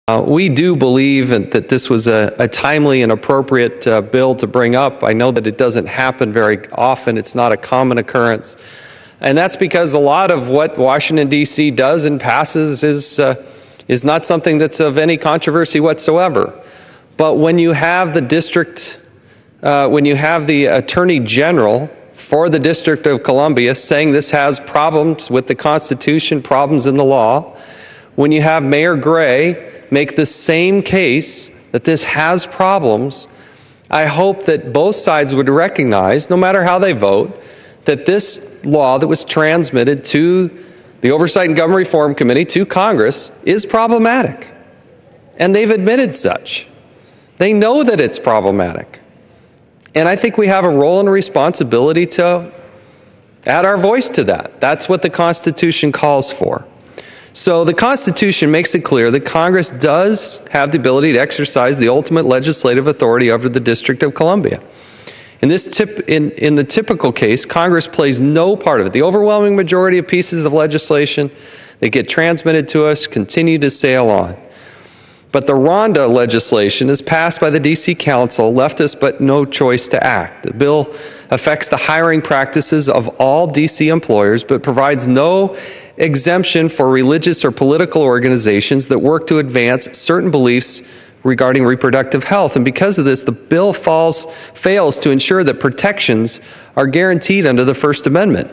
We do believe that this was a timely and appropriate bill to bring up. I know that it doesn't happen very often. It's not a common occurrence. And that's because a lot of what Washington, D.C. does and passes is not something that's of any controversy whatsoever. But when you have the Attorney General for the District of Columbia saying this has problems with the Constitution, problems in the law, when you have Mayor Gray make the same case that this has problems, I hope that both sides would recognize, no matter how they vote, that this law that was transmitted to the Oversight and Government Reform Committee, to Congress, is problematic. And they've admitted such. They know that it's problematic. And I think we have a role and a responsibility to add our voice to that. That's what the Constitution calls for. So the Constitution makes it clear that Congress does have the ability to exercise the ultimate legislative authority over the District of Columbia. In the typical case, Congress plays no part of it. The overwhelming majority of pieces of legislation that get transmitted to us continue to sail on. But the RONDA legislation is passed by the D.C. Council, left us but no choice to act. The bill affects the hiring practices of all D.C. employers, but provides no exemption for religious or political organizations that work to advance certain beliefs regarding reproductive health. And because of this, the bill fails to ensure that protections are guaranteed under the First Amendment.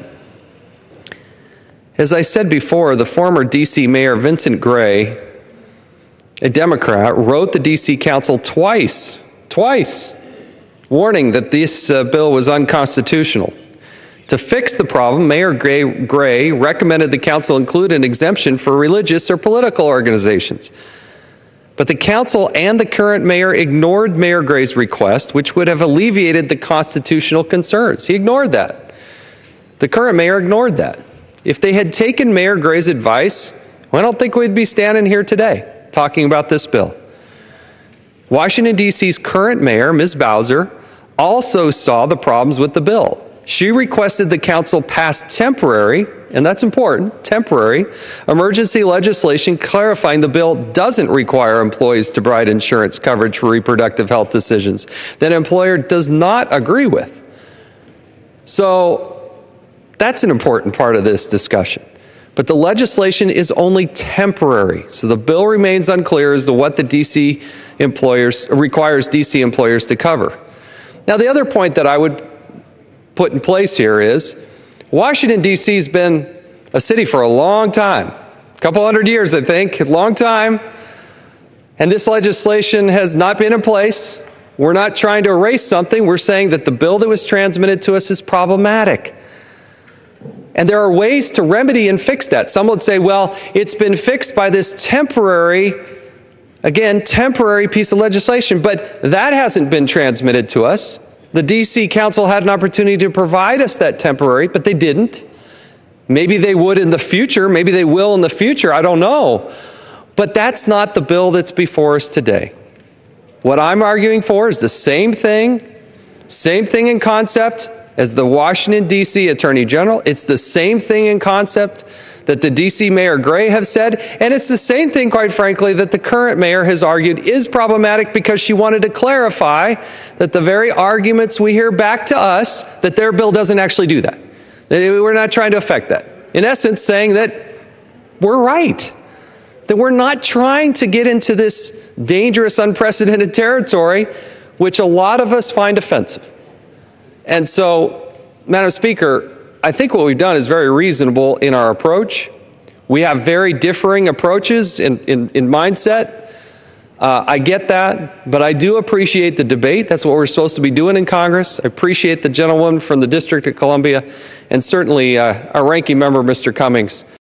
As I said before, the former D.C. Mayor Vincent Gray, a Democrat, wrote the D.C. Council twice, warning that this bill was unconstitutional. To fix the problem, Mayor Gray recommended the council include an exemption for religious or political organizations. But the council and the current mayor ignored Mayor Gray's request, which would have alleviated the constitutional concerns. He ignored that. The current mayor ignored that. If they had taken Mayor Gray's advice, I don't think we'd be standing here today talking about this bill. Washington, D.C.'s current mayor, Ms. Bowser, also saw the problems with the bill. She requested the council pass temporary, and that's important, temporary, emergency legislation clarifying the bill doesn't require employees to provide insurance coverage for reproductive health decisions that an employer does not agree with. So that's an important part of this discussion. But the legislation is only temporary, so the bill remains unclear as to what the D.C. requires D.C. employers to cover. Now, the other point that I would put in place here is Washington, D.C. has been a city for a long time, a couple hundred years, I think, a long time, and this legislation has not been in place. We're not trying to erase something. We're saying that the bill that was transmitted to us is problematic. And there are ways to remedy and fix that. Some would say, well, it's been fixed by this temporary piece of legislation, but that hasn't been transmitted to us. The D.C. Council had an opportunity to provide us that temporary, but they didn't. Maybe they would in the future. Maybe they will in the future. I don't know. But that's not the bill that's before us today. What I'm arguing for is the same thing in concept as the Washington, D.C. Attorney General. It's the same thing in concept that the D.C. Mayor Gray have said, and it's the same thing, quite frankly, that the current mayor has argued is problematic because she wanted to clarify that the very arguments we hear back to us, that their bill doesn't actually do that. We're not trying to affect that. In essence, saying that we're right, that we're not trying to get into this dangerous, unprecedented territory, which a lot of us find offensive. And so, Madam Speaker, I think what we've done is very reasonable in our approach. We have very differing approaches in mindset. I get that, but I do appreciate the debate. That's what we're supposed to be doing in Congress. I appreciate the gentleman from the District of Columbia, and certainly our ranking member, Mr. Cummings.